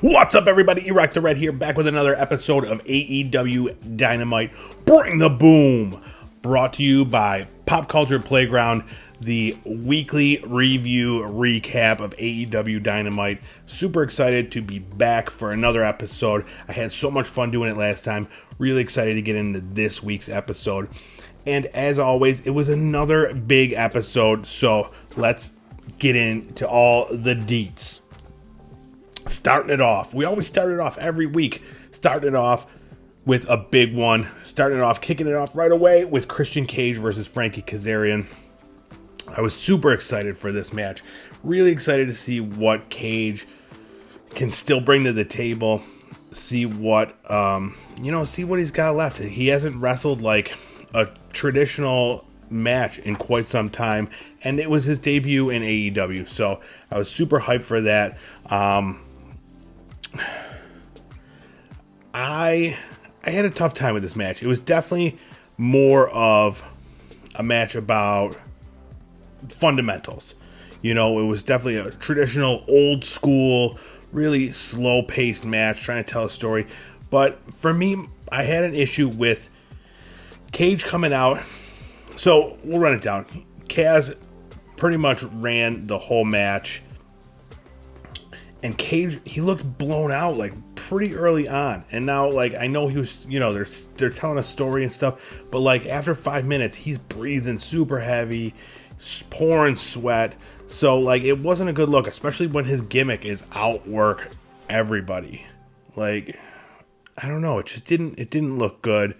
What's up, everybody? Erect the Red here, back with another episode of AEW Dynamite. Bring the boom! Brought to you by Pop Culture Playground, the weekly review recap of AEW Dynamite. Super excited to be back for another episode. I had so much fun doing it last time. Really excited to get into this week's episode. And as always, it was another big episode, so let's get into all the deets. Starting it off. We always start it off every week. Starting it off with a big one. Starting it off, kicking it off right away with Christian Cage versus Frankie Kazarian. I was super excited for this match. Really excited to see what Cage can still bring to the table. See what, see what he's got left. He hasn't wrestled like a traditional match in quite some time, and it was his debut in AEW, so I was super hyped for that. I had a tough time with this match. It was definitely more of a match about fundamentals. You know, it was definitely a traditional, old school, really slow-paced match trying to tell a story. But for me, I had an issue with Cage coming out. So we'll run it down. Kaz pretty much ran the whole match. And Cage, he looked blown out like pretty early on. And now, like, I know he was, they're telling a story and stuff. But like after 5 minutes, he's breathing super heavy, pouring sweat. So like it wasn't a good look, especially when his gimmick is outwork everybody. Like, I don't know, it didn't look good.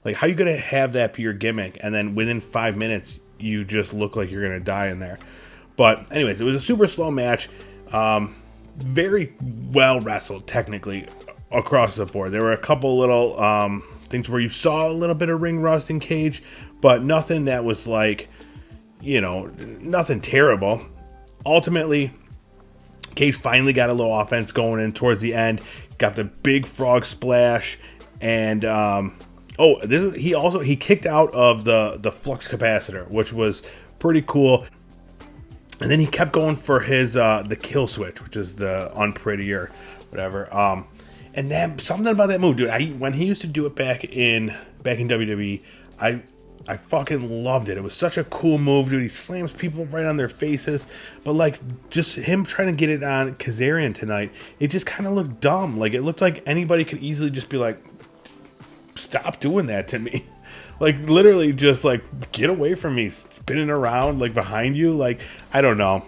Like, how you gonna have that be your gimmick and then within 5 minutes you just look like you're gonna die in there? But anyways, it was a super slow match. Very well wrestled technically across the board. There were a couple little things where you saw a little bit of ring rust in Cage, but nothing that was like, nothing terrible. Ultimately, Cage finally got a little offense going in towards the end. Got the big frog splash, and he kicked out of the flux capacitor, which was pretty cool. And then he kept going for his the kill switch, which is the unprettier, whatever. And then something about that move, dude. When he used to do it back in WWE, I fucking loved it. It was such a cool move, dude. He slams people right on their faces. But, like, just him trying to get it on Kazarian tonight, it just kind of looked dumb. Like, it looked like anybody could easily just be like, stop doing that to me. Like, literally just, like, get away from me. Spinning around, like, behind you. Like, I don't know.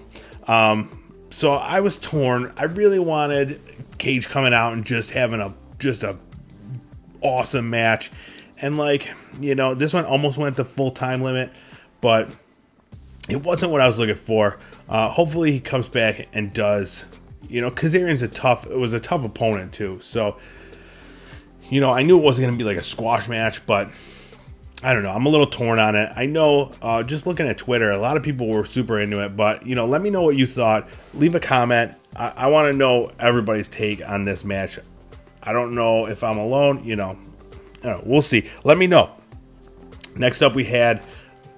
So I was torn. I really wanted Cage coming out and just having a awesome match. And, like, this one almost went the full time limit, but it wasn't what I was looking for. Hopefully he comes back and does, Kazarian's it was a tough opponent too. So, I knew it wasn't going to be like a squash match, but I don't know. I'm a little torn on it. I know, just looking at Twitter, a lot of people were super into it, but, let me know what you thought. Leave a comment. I want to know everybody's take on this match. I don't know if I'm alone, I don't know, we'll see. Let me know. Next up, we had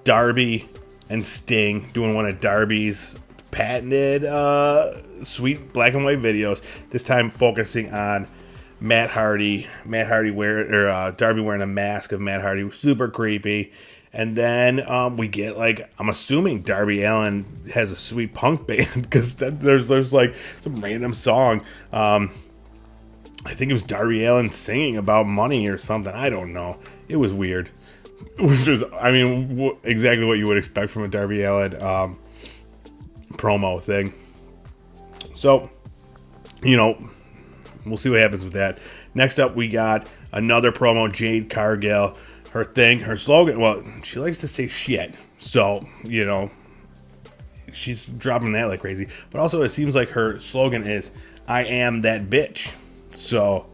Darby and Sting doing one of Darby's patented sweet black and white videos. This time focusing on Matt Hardy. Darby wearing a mask of Matt Hardy. Super creepy. And then we get, like, I'm assuming Darby Allin has a sweet punk band because there's like some random song. I think it was Darby Allin singing about money or something. I don't know. It was weird. Which was, exactly what you would expect from a Darby Allin promo thing. So, we'll see what happens with that. Next up, we got another promo, Jade Cargill. Her slogan, well, she likes to say shit. So, she's dropping that like crazy. But also, it seems like her slogan is, I am that bitch. So,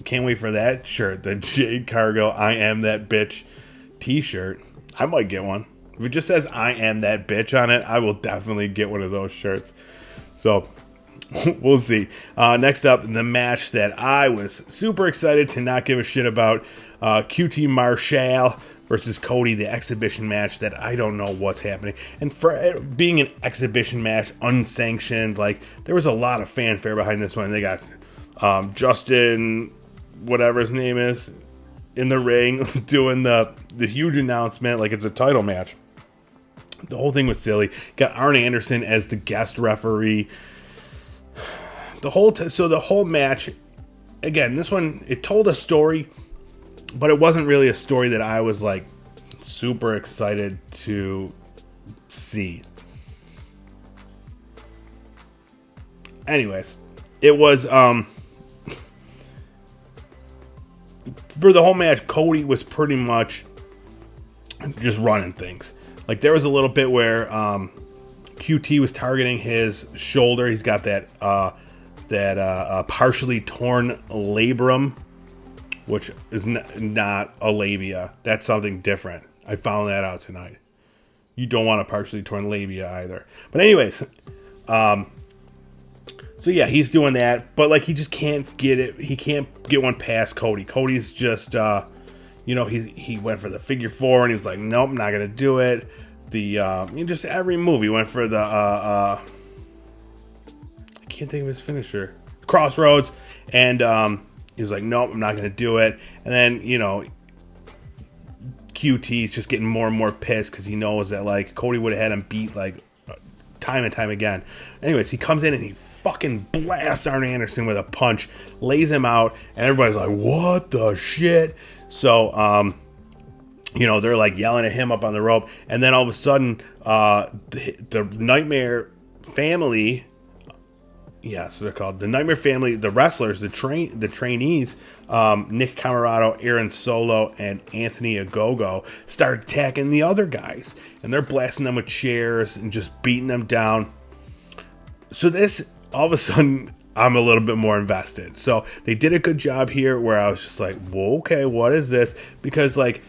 can't wait for that shirt. The Jade Cargill, I am that bitch t-shirt. I might get one. If it just says, I am that bitch on it, I will definitely get one of those shirts. So, we'll see. Next up, the match that I was super excited to not give a shit about. QT Marshall versus Cody, the exhibition match that I don't know what's happening. And for being an exhibition match, unsanctioned, like, there was a lot of fanfare behind this one. They got Justin, whatever his name is, in the ring doing the huge announcement like it's a title match. The whole thing was silly. Got Arn Anderson as the guest referee. The whole match, again, this one, it told a story, but it wasn't really a story that I was like super excited to see. Anyways, it was for the whole match, Cody was pretty much just running things. Like there was a little bit where QT was targeting his shoulder. He's got that partially torn labrum, which is not a labia. That's something different. I found that out tonight. You don't want a partially torn labia either. But anyways, so yeah, he's doing that, but like he just can't get it. He can't get one past Cody. Cody's just, he went for the figure four and he was like, nope, not gonna do it. Just every move he went for the I can't think of his finisher, Crossroads, and he was like, nope, I'm not gonna do it. And then QT's just getting more and more pissed because he knows that like Cody would have had him beat like time and time again. Anyways, he comes in and he fucking blasts Arn Anderson with a punch, lays him out, and everybody's like, what the shit? So, they're like yelling at him up on the rope, and then all of a sudden, the Nightmare Family, yeah, so they're called the Nightmare Family, the wrestlers, the trainees, Nick Camarado, Aaron Solo, and Anthony Ogogo start attacking the other guys, and they're blasting them with chairs and just beating them down. So this, all of a sudden, I'm a little bit more invested. So they did a good job here where I was just like, whoa, okay, what is this? Because like,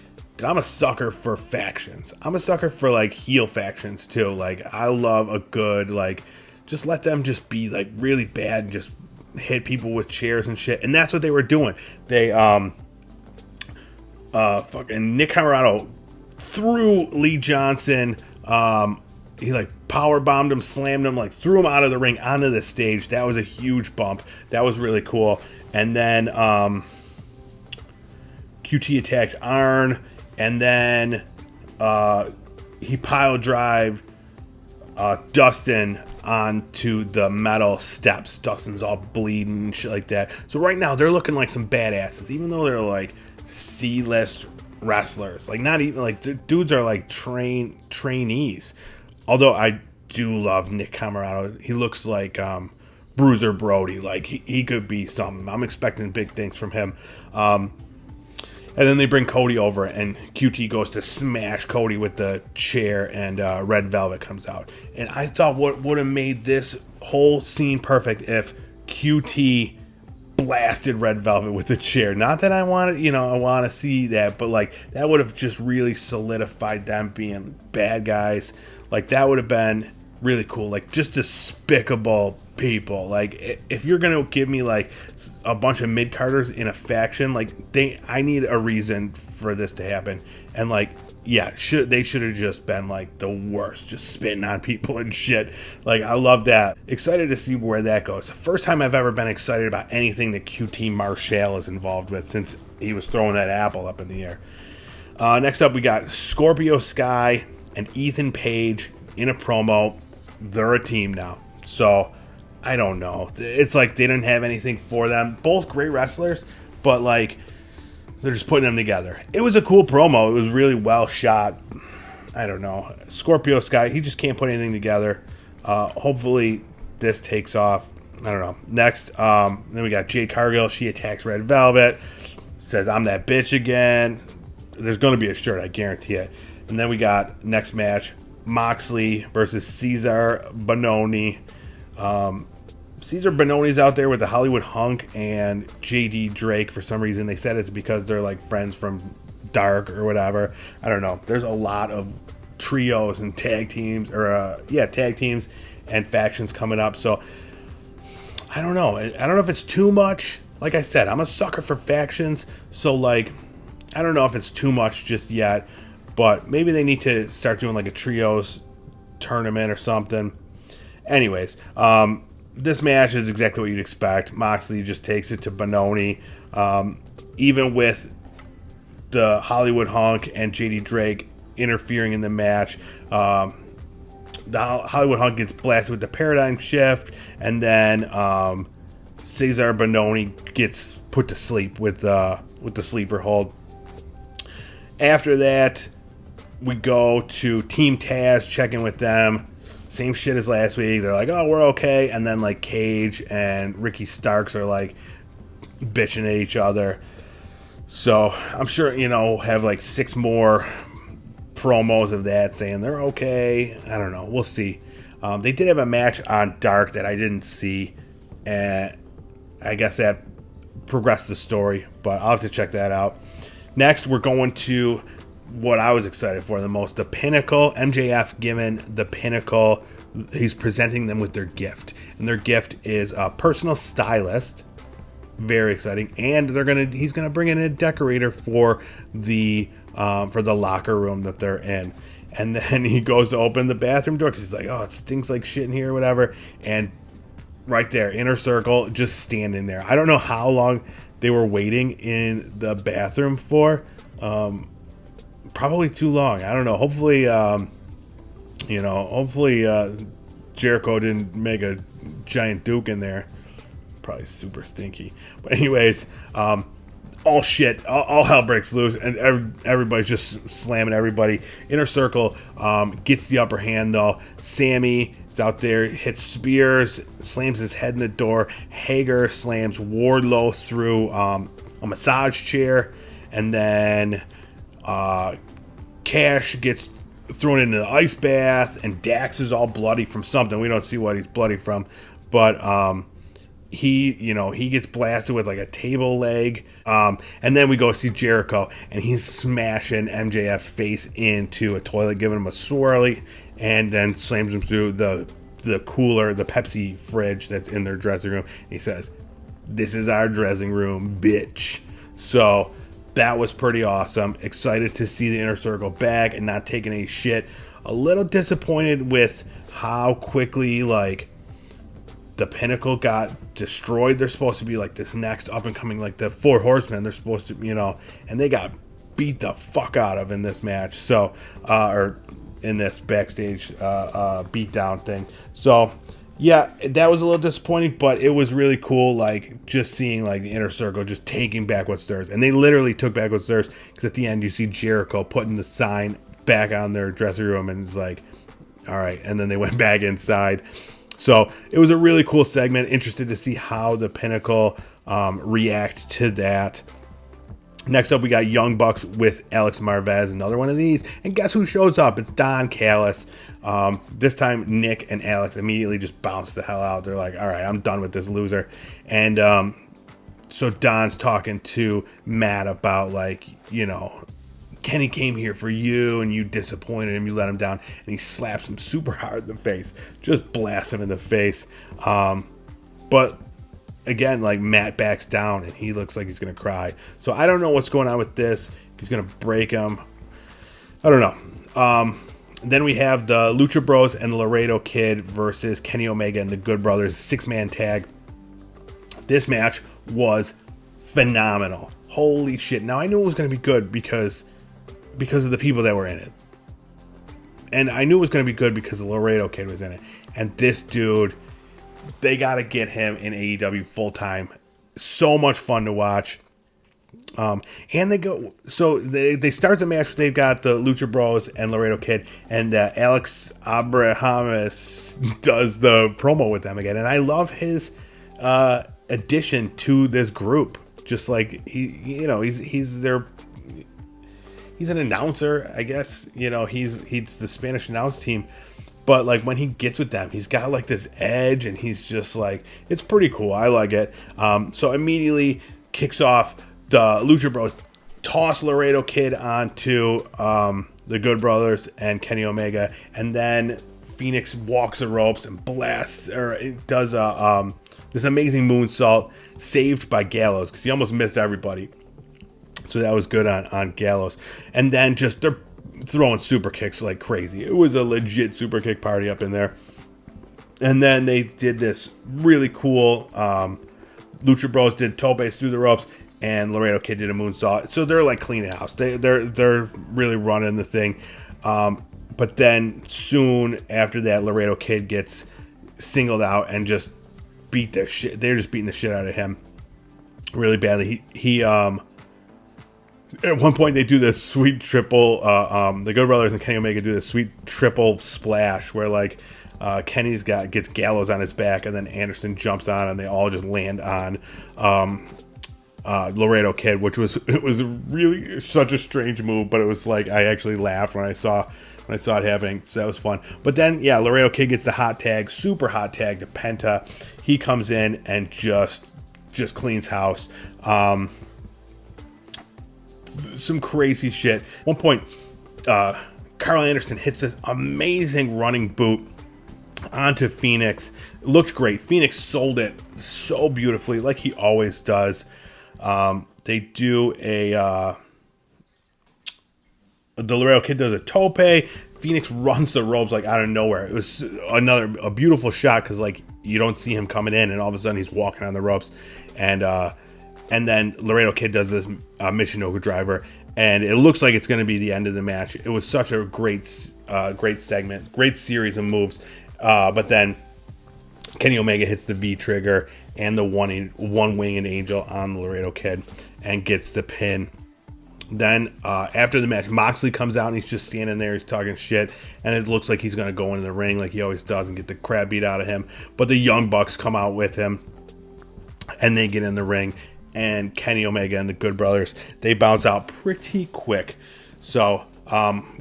I'm a sucker for factions. I'm a sucker for like heel factions too. Like I love a good, like, just let them just be like really bad and just hit people with chairs and shit. And that's what they were doing. They fucking Nick Camarado threw Lee Johnson. He like power bombed him, slammed him, like threw him out of the ring onto the stage. That was a huge bump. That was really cool. And then QT attacked Arn, and then he pile drived Dustin onto the metal steps. Dustin's all bleeding and shit like that. So right now they're looking like some badasses, even though they're like C-list wrestlers. Like not even like the dudes are like trainees. Although I do love Nick Camarado. He looks like Bruiser Brody. Like he could be something. I'm expecting big things from him. And then they bring Cody over, and QT goes to smash Cody with the chair, and Red Velvet comes out. And I thought what would have made this whole scene perfect if QT blasted Red Velvet with the chair. Not that I want to see that, but like that would have just really solidified them being bad guys. Like that would have been really cool. Like just despicable people. Like if you're gonna give me like a bunch of mid-carders in a faction, like I need a reason for this to happen. And like, yeah, they should have just been like the worst, just spitting on people and shit. Like I love that. Excited to see where that goes. The first time I've ever been excited about anything that QT Marshall is involved with since he was throwing that apple up in the air. Next up, we got Scorpio Sky and Ethan Page in a promo. They're a team now. So I don't know. It's like they didn't have anything for them. Both great wrestlers, but like they're just putting them together. It was a cool promo. It was really well shot. I don't know. Scorpio Sky, he just can't put anything together. Hopefully this takes off. I don't know. Next, then we got Jade Cargill. She attacks Red Velvet. Says, I'm that bitch again. There's going to be a shirt, I guarantee it. And then we got next match, Moxley versus Cesar Bononi. Cesar Bononi's out there with the Hollywood Hunk and JD Drake. For some reason, they said it's because they're like friends from Dark or whatever. I don't know. There's a lot of trios and tag teams, tag teams and factions coming up. So I don't know. I don't know if it's too much. Like I said, I'm a sucker for factions. So like, I don't know if it's too much just yet. But maybe they need to start doing like a trios tournament or something. Anyways, this match is exactly what you'd expect. Moxley just takes it to Bononi. Even with the Hollywood Hunk and JD Drake interfering in the match, the Hollywood Hunk gets blasted with the paradigm shift, and then Cesar Bononi gets put to sleep with the sleeper hold. After that, we go to Team Taz, check in with them. Same shit as last week. They're like, oh, we're okay. And then, like, Cage and Ricky Starks are, like, bitching at each other. So, I'm sure, have, like, 6 more promos of that saying they're okay. I don't know. We'll see. They did have a match on Dark that I didn't see. And I guess that progressed the story. But I'll have to check that out. Next, we're going to what I was excited for the most, the Pinnacle. MJF giving the Pinnacle, he's presenting them with their gift. And their gift is a personal stylist. Very exciting. And he's gonna bring in a decorator for the locker room that they're in. And then he goes to open the bathroom door because he's like, oh, it stinks like shit in here or whatever. And right there, Inner Circle, just standing there. I don't know how long they were waiting in the bathroom for. Probably too long. I don't know. Hopefully, Jericho didn't make a giant Duke in there. Probably super stinky. But anyways, all shit. All hell breaks loose, and everybody's just slamming everybody. Inner Circle gets the upper hand, though. Sammy is out there, hits spears, slams his head in the door. Hager slams Wardlow through a massage chair, and then Cash gets thrown into the ice bath, and Dax is all bloody from something. We don't see what he's bloody from, but he gets blasted with like a table leg, and then we go see Jericho, and he's smashing MJF face into a toilet, giving him a swirly, and then slams him through the cooler, the Pepsi fridge that's in their dressing room. He says, "This is our dressing room, bitch." So that was pretty awesome. Excited to see the Inner Circle back and not taking any shit. A little disappointed with how quickly, like, the Pinnacle got destroyed. They're supposed to be, like, this next up-and-coming, like, the 4 Horsemen. They're supposed to, and they got beat the fuck out of in this match. So, or in this backstage beatdown thing. So, yeah, that was a little disappointing, but it was really cool, like, just seeing, like, the Inner Circle just taking back what's theirs. And they literally took back what's theirs, because at the end you see Jericho putting the sign back on their dressing room, and it's like, all right. And then they went back inside. So it was a really cool segment. Interested to see how the Pinnacle react to that. Next up, we got Young Bucks with Alex Marvez, another one of these. And guess who shows up? It's Don Callis. This time, Nick and Alex immediately just bounce the hell out. They're like, all right, I'm done with this loser. And so Don's talking to Matt about, like, Kenny came here for you, and you disappointed him. You let him down. And he slaps him super hard in the face. Just blasts him in the face. But again, like, Matt backs down, and he looks like he's going to cry. So I don't know what's going on with this. He's going to break him. I don't know. Then we have the Lucha Bros and the Laredo Kid versus Kenny Omega and the Good Brothers, 6-man tag. This match was phenomenal. Holy shit. Now, I knew it was going to be good because of the people that were in it. And I knew it was going to be good because the Laredo Kid was in it. And this dude, they got to get him in AEW full time. So much fun to watch. And they start the match. They've got the Lucha Bros and Laredo Kid, and Alex Abrahamis does the promo with them again. And I love his addition to this group. Just like he's an announcer, I guess. He's the Spanish announce team. But, like, when he gets with them, he's got, like, this edge, and he's just, like, it's pretty cool. I like it. So immediately kicks off the Lucha Bros, toss Laredo Kid onto the Good Brothers and Kenny Omega, and then Phoenix walks the ropes and blasts, or does this amazing moonsault, saved by Gallows, because he almost missed everybody. So that was good on Gallows. And then just they're throwing super kicks like crazy. It was a legit super kick party up in there. And then they did this really cool. Lucha Bros did topes through the ropes, and Laredo Kid did a moonsault. So they're like cleaning house. They're really running the thing. But then soon after that, Laredo Kid gets singled out and just beat the shit. They're just beating the shit out of him really badly. He at one point they do this sweet triple. The Good Brothers and Kenny Omega do this sweet triple splash where like Kenny's gets Gallows on his back, and then Anderson jumps on, and they all just land on Laredo Kid, which was really such a strange move, but it was like I actually laughed when I saw it happening, so that was fun. But then Laredo Kid gets the hot tag, super hot tag to Penta. He comes in and just cleans house. Some crazy shit. One point, Carl Anderson hits this amazing running boot onto Phoenix. It looked great. Phoenix sold it so beautifully, like he always does. They do the Laredo Kid does a tope. Phoenix runs the ropes like out of nowhere. It was a beautiful shot because like you don't see him coming in, and all of a sudden he's walking on the ropes, and then Laredo Kid does this Michinoku driver, and it looks like it's going to be the end of the match. It was such a great segment, great series of moves, but then Kenny Omega hits the V trigger and the one winged angel on the Laredo Kid and gets the pin. Then after the match, Moxley comes out and he's just standing there. He's talking shit, and it looks like he's going to go into the ring like he always does and get the crap beat out of him. But the Young Bucks come out with him, and they get in the ring. And Kenny Omega and the Good Brothers, they bounce out pretty quick. So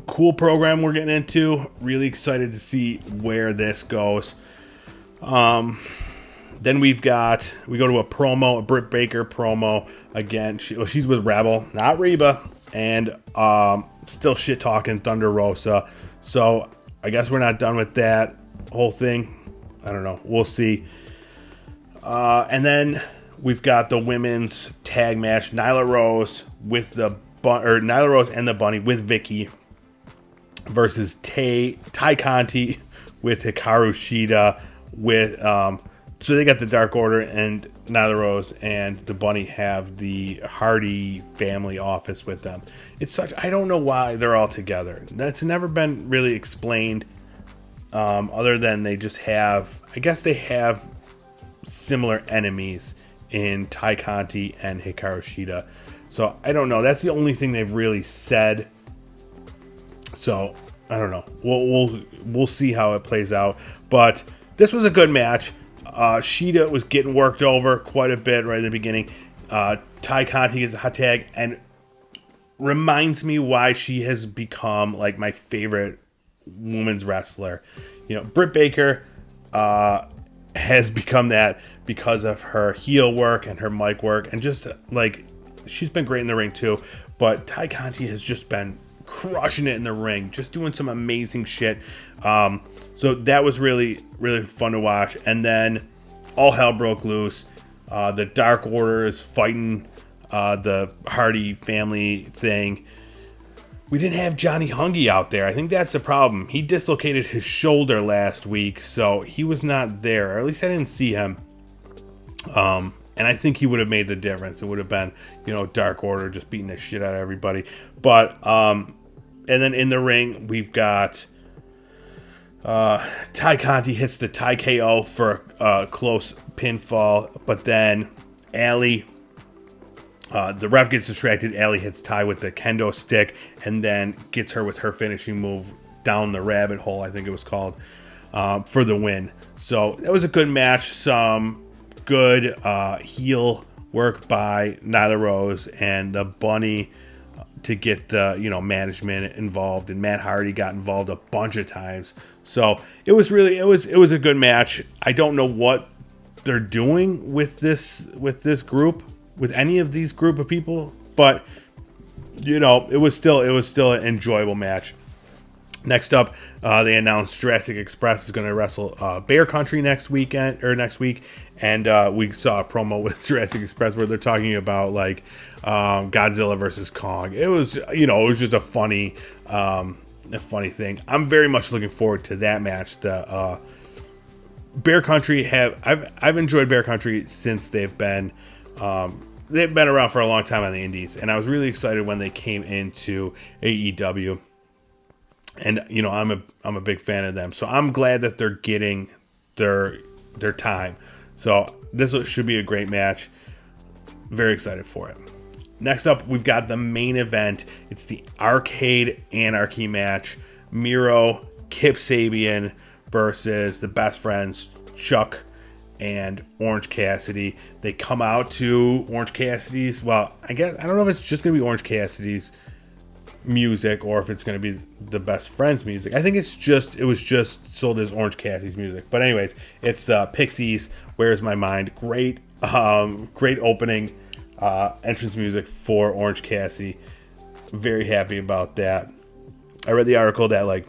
cool program we're getting into. Really excited to see where this goes. Then we go to a promo, a Britt Baker promo. Again, she's with Rebel, not Reba, and still shit talking Thunder Rosa. So I guess we're not done with that whole thing. I don't know. We'll see. And then we've got the women's tag match: Nyla Rose and the Bunny with Vicky versus Ty Conti with Hikaru Shida with so they got the Dark Order, and Nyla Rose and the Bunny have the Hardy family office with them. I don't know why they're all together. That's never been really explained, other than they just have, I guess they have similar enemies in Ty Conti and Hikaru Shida. So I don't know. That's the only thing they've really said. So I don't know. We'll see how it plays out. But this was a good match. Shida was getting worked over quite a bit right at the beginning. Ty Conti gets a hot tag and reminds me why she has become like my favorite women's wrestler. Britt Baker has become that because of her heel work and her mic work, and just like she's been great in the ring too. But Ty Conti has just been crushing it in the ring, just doing some amazing shit. So that was really, really fun to watch. And then all hell broke loose. The Dark Order is fighting the Hardy family thing. We didn't have Johnny Hungy out there. I think that's the problem. He dislocated his shoulder last week, so he was not there. Or at least I didn't see him. And I think he would have made the difference. It would have been, Dark Order just beating the shit out of everybody. But, and then in the ring, we've got Ty Conti hits the Ty KO for a close pinfall. But then Allie, the ref gets distracted. Allie hits Ty with the kendo stick and then gets her with her finishing move down the rabbit hole, I think it was called, for the win. So that was a good match. Some good heel work by Nyla Rose and the Bunny to get the management involved, and Matt Hardy got involved a bunch of times. So it was a good match. I don't know what they're doing with this group, with any of these group of people, but it was still an enjoyable match. Next up, they announced Jurassic Express is going to wrestle Bear Country next week, and we saw a promo with Jurassic Express where they're talking about like Godzilla versus Kong. It was just a funny thing. I'm very much looking forward to that match. The Bear Country I've enjoyed Bear Country since they've been around for a long time on the indies, and I was really excited when they came into AEW. And I'm a big fan of them, so I'm glad that they're getting their time. So this should be a great match. Very excited for it. Next up, we've got the main event. It's the Arcade Anarchy match. Miro, Kip Sabian versus the best friends, Chuck and Orange Cassidy. They come out to Orange Cassidy's, well, I don't know if it's just going to be Orange Cassidy's music or if it's going to be the best friends music. I think it was just sold as Orange Cassidy's music. But anyways, it's the Pixies, Where's My Mind. Great opening entrance music for Orange Cassidy. Very happy about that. I read the article that like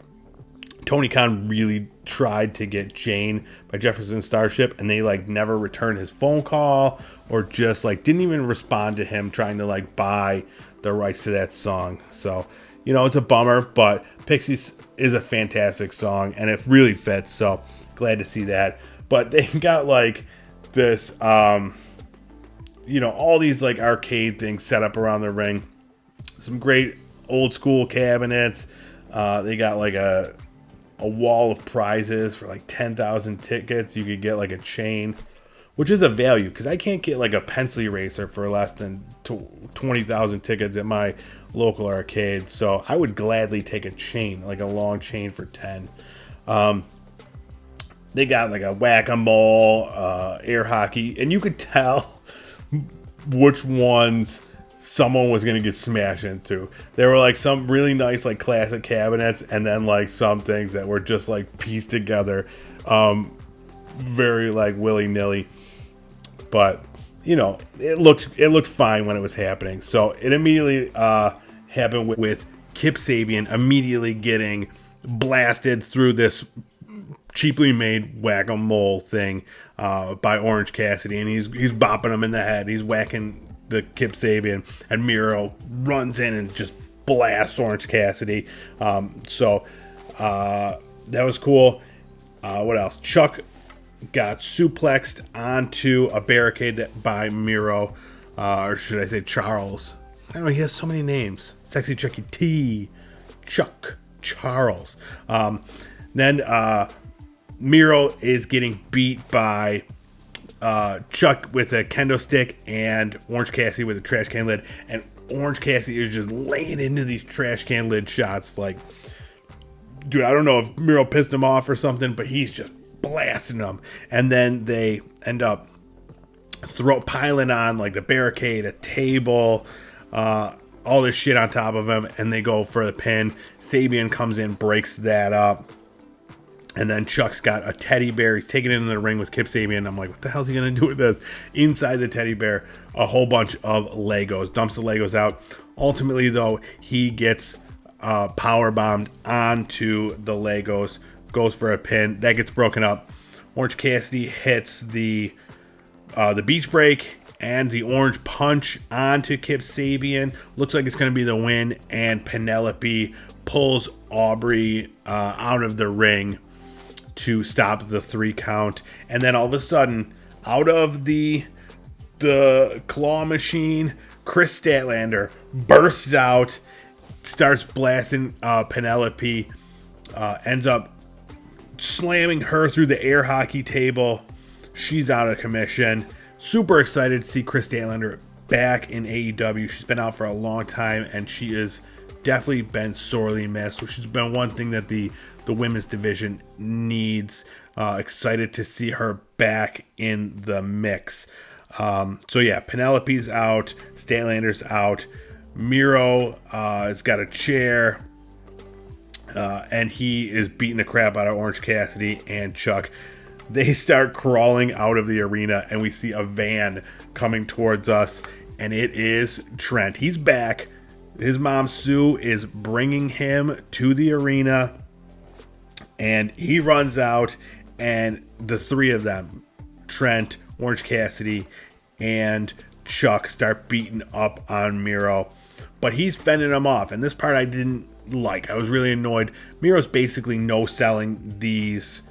Tony Khan really tried to get Jane by Jefferson Starship, and they like never returned his phone call or just like didn't even respond to him trying to like buy the rights to that song. So it's a bummer, but Pixies is a fantastic song and it really fits, so glad to see that. But they got like this all these like arcade things set up around the ring, some great old school cabinets. They got like a wall of prizes for like 10,000 tickets. You could get like a chain, which is a value because I can't get like a pencil eraser for less than 20,000 tickets at my local arcade. So I would gladly take a chain, like a long chain for 10. They got like a whack-a-mole, air hockey, and you could tell which ones someone was going to get smashed into. There were like some really nice like classic cabinets, and then like some things that were just like pieced together very like willy-nilly. But it looked fine when it was happening. So it immediately happened with Kip Sabian immediately getting blasted through this cheaply made whack-a-mole thing by Orange Cassidy, and he's bopping him in the head. He's whacking the Kip Sabian, and Miro runs in and just blasts Orange Cassidy. So that was cool. What else? Chuck got suplexed onto a barricade by Miro, or should I say Charles? I don't know, he has so many names. Sexy Chucky T, Chuck, Charles. Then Miro is getting beat by Chuck with a kendo stick and Orange Cassidy with a trash can lid. And Orange Cassidy is just laying into these trash can lid shots. Like, dude, I don't know if Miro pissed him off or something, but he's just blasting them. And then they end up piling on like the barricade, a table, all this shit on top of him, and they go for the pin. Sabian comes in, breaks that up. And then Chuck's got a teddy bear. He's taking it into the ring with Kip Sabian. I'm like, what the hell's he going to do with this? Inside the teddy bear, a whole bunch of Legos. Dumps the Legos out. Ultimately, though, he gets power bombed onto the Legos. Goes for a pin. That gets broken up. Orange Cassidy hits the beach break and the orange punch onto Kip Sabian. Looks like it's going to be the win. And Penelope pulls Aubrey out of the ring to stop the 3 count. And then all of a sudden, out of the claw machine, Chris Statlander bursts out, starts blasting Penelope, ends up slamming her through the air hockey table. She's out of commission. Super excited to see Chris Statlander back in AEW. She's been out for a long time, and she has definitely been sorely missed, which has been one thing that the women's division needs. Excited to see her back in the mix. So yeah, Penelope's out, Statlander's out, Miro has got a chair, and he is beating the crap out of Orange Cassidy and Chuck. They start crawling out of the arena, and we see a van coming towards us, and it is Trent. He's back. His mom, Sue, is bringing him to the arena, and he runs out, and the 3 of them, Trent, Orange Cassidy, and Chuck, start beating up on Miro. But he's fending them off, and this part I didn't like. I was really annoyed. Miro's basically no-selling these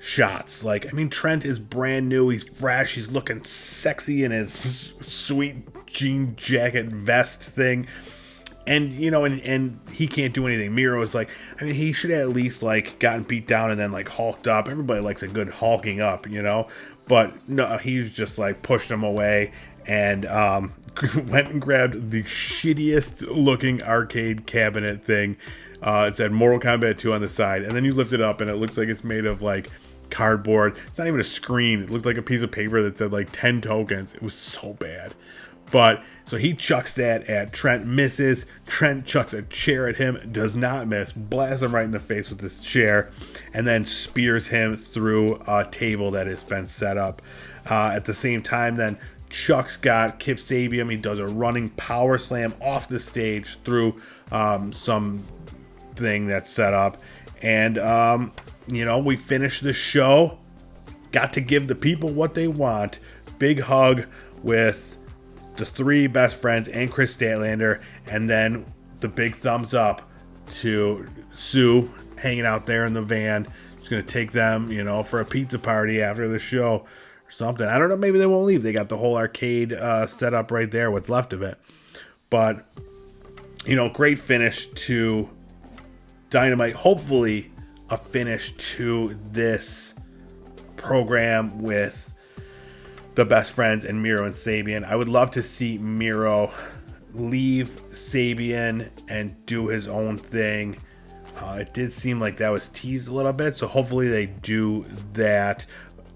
shots. Like, I mean, Trent is brand new. He's fresh. He's looking sexy in his sweet jean jacket vest thing. And, you know, and he can't do anything. Miro is like, I mean, he should have at least, like, gotten beat down and then, like, hulked up. Everybody likes a good hulking up, you know? But, no, he's just, like, pushed him away and went and grabbed the shittiest looking arcade cabinet thing. It said Mortal Kombat 2 on the side. And then you lift it up and it looks like it's made of, like, cardboard. It's not even a screen. It looked like a piece of paper that said, like, 10 tokens. It was so bad. But, so he chucks that at Trent, misses. Trent chucks a chair at him, does not miss, blasts him right in the face with this chair, and then spears him through a table that has been set up. At the same time, then, Chuck's got Kip Sabian. He does a running power slam off the stage through some thing that's set up. And, you know, we finish the show. Got to give the people what they want. Big hug with the three best friends and Chris Statlander, and then the big thumbs up to Sue hanging out there in the van. She's gonna take them, you know, for a pizza party after the show or something. I don't know, maybe they won't leave. They got the whole arcade set up right there, what's left of it. But, you know, great finish to Dynamite. Hopefully a finish to this program with the best friends and Miro and Sabian. I would love to see Miro leave Sabian and do his own thing. It did seem like that was teased a little bit, so hopefully they do that.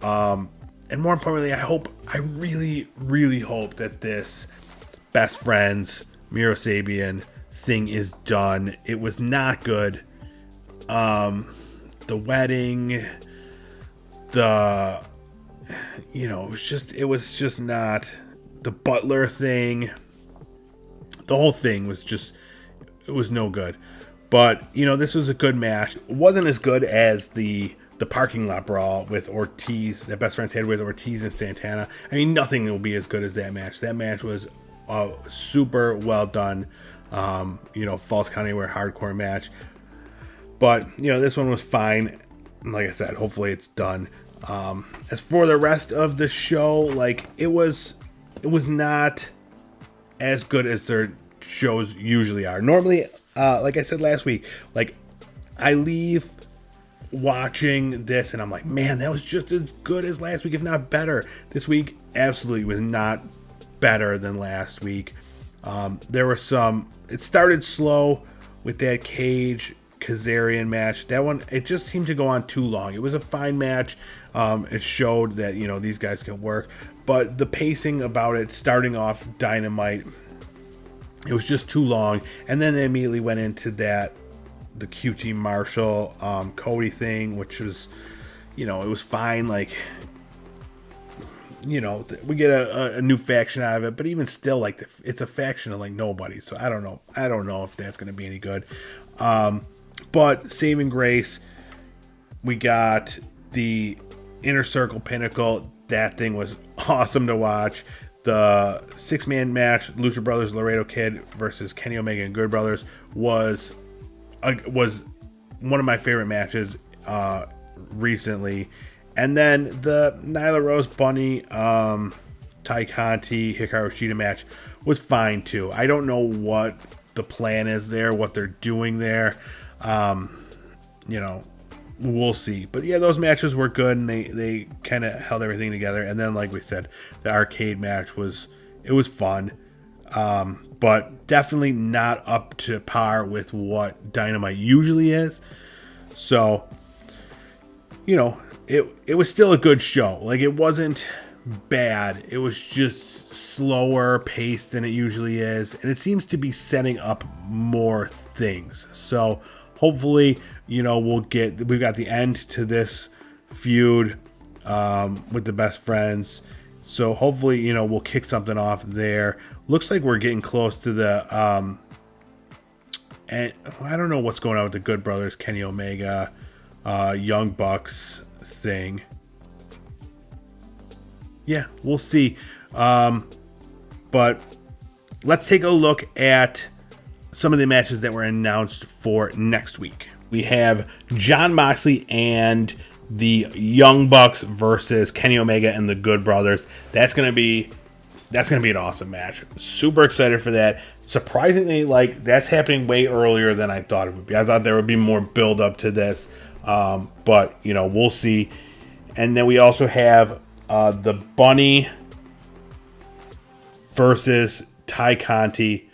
And more importantly, I really, really hope that this best friends Miro Sabian thing is done. It was not good. The wedding, you know, it was just not the Butler thing. The whole thing was just, it was no good. But, you know, this was a good match. It wasn't as good as the parking lot brawl with Ortiz, that best friends had with Ortiz and Santana. I mean, nothing will be as good as that match. That match was super well done. You know, Falls Count Anywhere hardcore match. But, you know, this one was fine. Like I said, hopefully it's done. As for the rest of the show, like, it was not as good as their shows usually are. Normally, like I said last week, like, I leave watching this and I'm like, man, that was just as good as last week, if not better. This week absolutely was not better than last week. There were it started slow with that Cage Kazarian match. That one, it just seemed to go on too long. It was a fine match. It showed that, you know, these guys can work, but the pacing about it, starting off Dynamite, it was just too long. And then they immediately went into the QT Marshall Cody thing, which was, you know, it was fine. Like, you know, we get a new faction out of it, but even still, like, it's a faction of like nobody. So I don't know if that's going to be any good. But saving grace, we got the Inner Circle Pinnacle. That thing was awesome to watch. The 6-man match, Lucha Brothers, Laredo Kid versus Kenny Omega and Good Brothers, was one of my favorite matches recently. And then the Nyla Rose, Bunny, Ty Conti, Hikaru Shida match was fine too. I don't know what the plan is there, what they're doing there. You know, we'll see. But yeah, those matches were good, and they kind of held everything together. And then, like we said, the arcade match was fun, but definitely not up to par with what Dynamite usually is. So, you know, it was still a good show. Like, it wasn't bad. It was just slower paced than it usually is, and it seems to be setting up more things. So hopefully, you know, we've got the end to this feud with the best friends. So hopefully, you know, we'll kick something off there. Looks like we're getting close to the and I don't know what's going on with the Good Brothers, Kenny Omega, Young Bucks thing. Yeah, we'll see. But let's take a look at some of the matches that were announced for next week. We have Jon Moxley and the Young Bucks versus Kenny Omega and the Good Brothers. That's gonna be an awesome match. Super excited for that. Surprisingly, like, that's happening way earlier than I thought it would be. I thought there would be more build up to this, but we'll see. And then we also have the Bunny versus Ty Conti.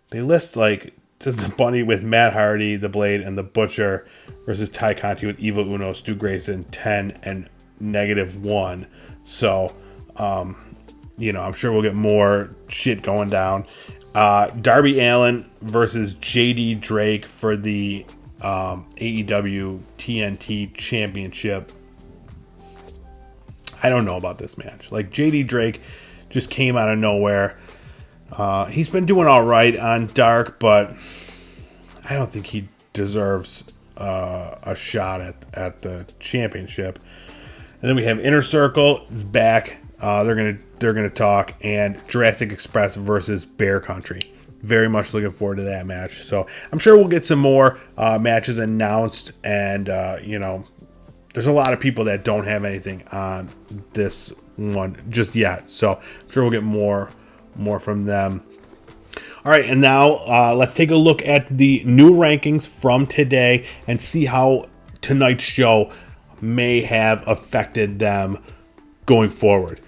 They list like this is the Bunny with Matt Hardy, the Blade, and the Butcher versus Ty Conti with Evil Uno, Stu Grayson, 10 and -1. So, I'm sure we'll get more shit going down. Darby Allin versus JD Drake for the AEW TNT Championship. I don't know about this match. Like, JD Drake just came out of nowhere. He's been doing all right on Dark, but I don't think he deserves a shot at the championship. And then we have Inner Circle is back. They're gonna talk, and Jurassic Express versus Bear Country. Very much looking forward to that match. So I'm sure we'll get some more matches announced, and there's a lot of people that don't have anything on this one just yet. So I'm sure we'll get more from them. All right, and now let's take a look at the new rankings from today and see how tonight's show may have affected them going forward.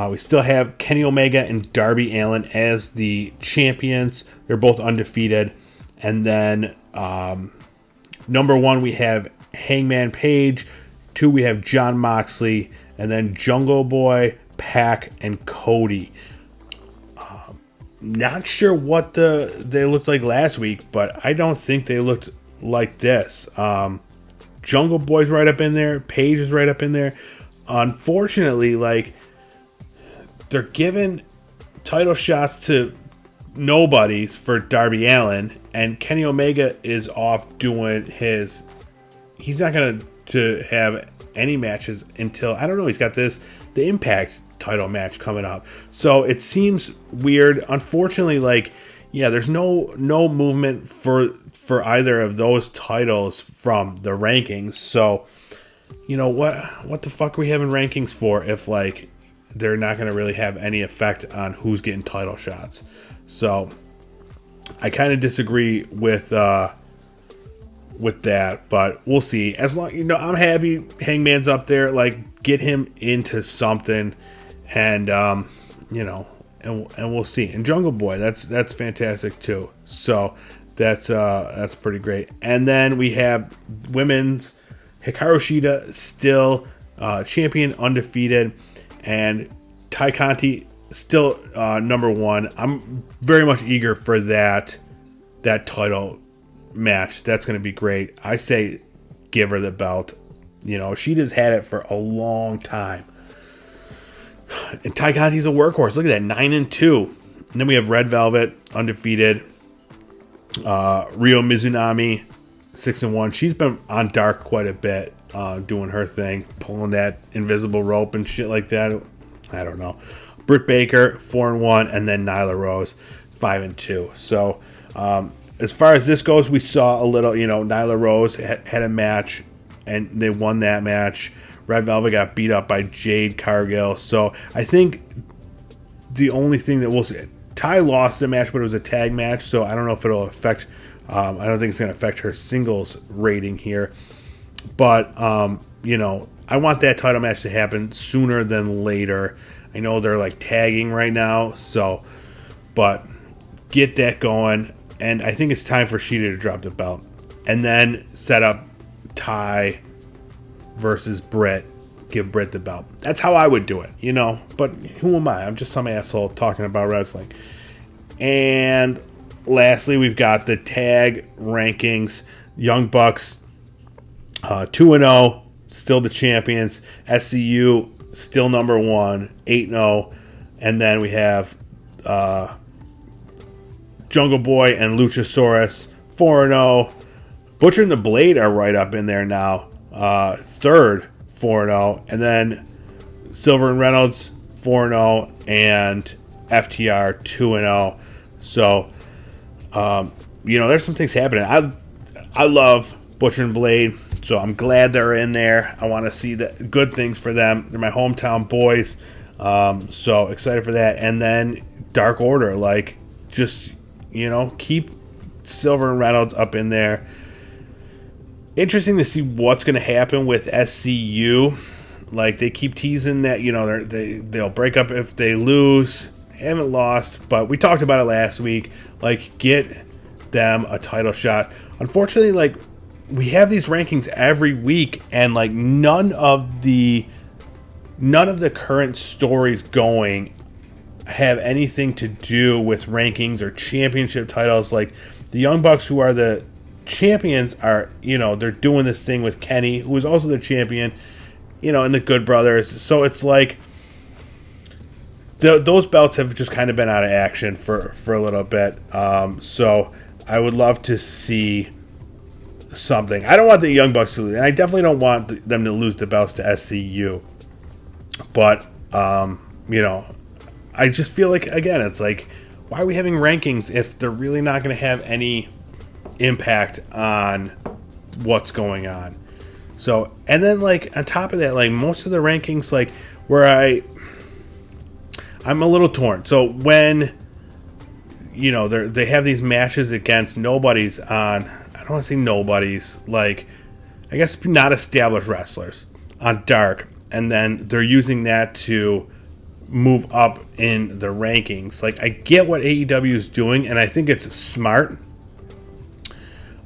We still have Kenny Omega and Darby Allin as the champions. They're both undefeated. And then number 1, we have Hangman Page. 2, we have Jon Moxley. And then Jungle Boy, Pac, and Cody. Not sure what they looked like last week, but I don't think they looked like this. Jungle Boy's right up in there. Page is right up in there. Unfortunately, like, they're giving title shots to nobodies for Darby Allin, and Kenny Omega is off doing his. He's not going to have any matches until, I don't know, he's got the Impact title match coming up. So it seems weird. Unfortunately, like, yeah, there's no movement for either of those titles from the rankings. So, what the fuck are we having rankings for if, like, they're not going to really have any effect on who's getting title shots? So I kind of disagree with that, but we'll see. As long, I'm happy Hangman's up there. Like, get him into something, and and we'll see. And Jungle Boy, that's fantastic too. So that's pretty great. And then we have women's. Hikaru Shida still champion, undefeated, and Ty Conti still number 1. I'm very much eager for that title match. That's going to be great. I say give her the belt. Shida's had it for a long time. And Ty Conti's a workhorse. Look at that, 9-2. And then we have Red Velvet, undefeated. Ryo Mizunami, 6-1. She's been on Dark quite a bit, doing her thing, pulling that invisible rope and shit like that. I don't know. Britt Baker, 4-1, and then Nyla Rose, 5-2. So, as far as this goes, we saw a little. Nyla Rose had a match, and they won that match. Red Velvet got beat up by Jade Cargill. So I think the only thing that we'll see, Ty lost the match, but it was a tag match. So I don't know if it'll affect. I don't think it's going to affect her singles rating here. But, I want that title match to happen sooner than later. I know they're like tagging right now. So, but get that going. And I think it's time for Shida to drop the belt. And then set up Ty versus Britt. Give Britt the belt. That's how I would do it, But who am I? I'm just some asshole talking about wrestling. And lastly, we've got the tag rankings. Young Bucks, 2-0, still the champions. SCU, still number 1, 8-0. And then we have Jungle Boy and Luchasaurus, 4-0. Butcher and the Blade are right up in there now. Third, 4-0. And then Silver and Reynolds, 4-0. And FTR, 2-0. So, there's some things happening. I love Butcher and Blade. So I'm glad they're in there. I want to see the good things for them. They're my hometown boys. So excited for that. And then Dark Order, like, just, keep Silver and Reynolds up in there. Interesting to see what's going to happen with SCU. Like, they keep teasing that, they'll break up if they lose. Haven't lost, but we talked about it last week. Like, get them a title shot. Unfortunately, like, we have these rankings every week, and like none of the current stories going have anything to do with rankings or championship titles. Like, the Young Bucks, who are the champions, are, they're doing this thing with Kenny, who is also the champion, and the Good Brothers. So it's like those belts have just kind of been out of action for a little bit. So I would love to see something. I don't want the Young Bucks to lose, and I definitely don't want them to lose the belts to SCU. But, I just feel like, again, it's like, why are we having rankings if they're really not going to have any impact on what's going on? So, and then, like, on top of that, like, most of the rankings, like, where I'm a little torn. So when, they have these matches against nobodies on, I don't want to say nobodies, like, I guess not established wrestlers on Dark, and then they're using that to move up in the rankings. Like, I get what AEW is doing, and I think it's smart.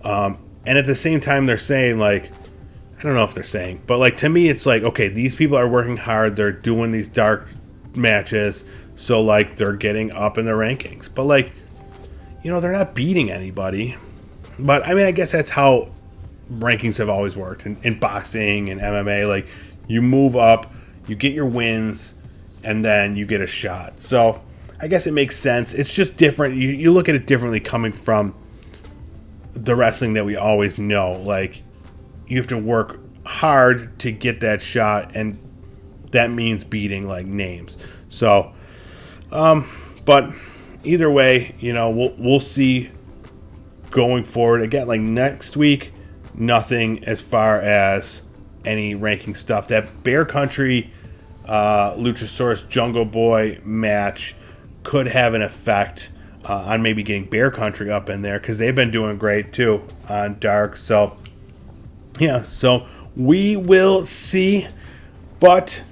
And at the same time, they're saying, like, I don't know if they're saying, but, like, to me, it's like, okay, these people are working hard. They're doing these Dark matches, so, like, they're getting up in the rankings. But, like, they're not beating anybody. But, I mean, I guess that's how rankings have always worked in boxing and MMA. Like, you move up, you get your wins, and then you get a shot. So I guess it makes sense. It's just different. You look at it differently coming from the wrestling that we always know. Like, you have to work hard to get that shot, and that means beating, like, names. So, but either way, we'll see going forward. Again, like, next week, nothing as far as any ranking stuff. That Bear Country Luchasaurus Jungle Boy match could have an effect on maybe getting Bear Country up in there, because they've been doing great too on Dark. So yeah, so we will see. But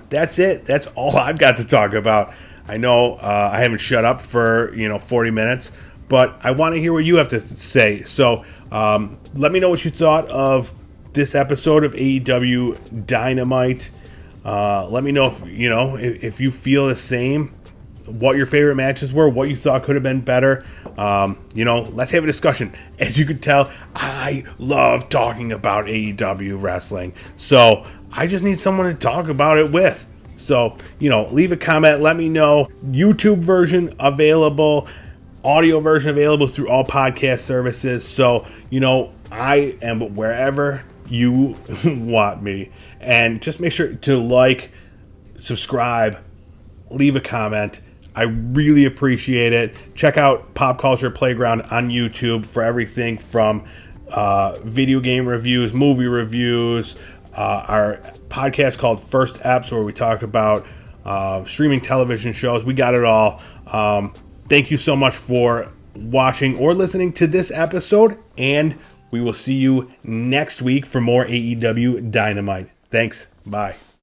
that's it. That's all I've got to talk about. I know I haven't shut up for 40 minutes, but I want to hear what you have to say. So let me know what you thought of this episode of AEW Dynamite. Let me know if you feel the same, what your favorite matches were, what you thought could have been better. Let's have a discussion. As you can tell, I love talking about AEW wrestling, so I just need someone to talk about it with. So, leave a comment, let me know. YouTube version available, audio version available through all podcast services. So, I am wherever you want me. And just make sure to like, subscribe, leave a comment. I really appreciate it. Check out Pop Culture Playground on YouTube for everything from video game reviews, movie reviews, our podcast called First Eps, where we talk about streaming television shows. We got it all. Thank you so much for watching or listening to this episode, and we will see you next week for more AEW Dynamite. Thanks. Bye.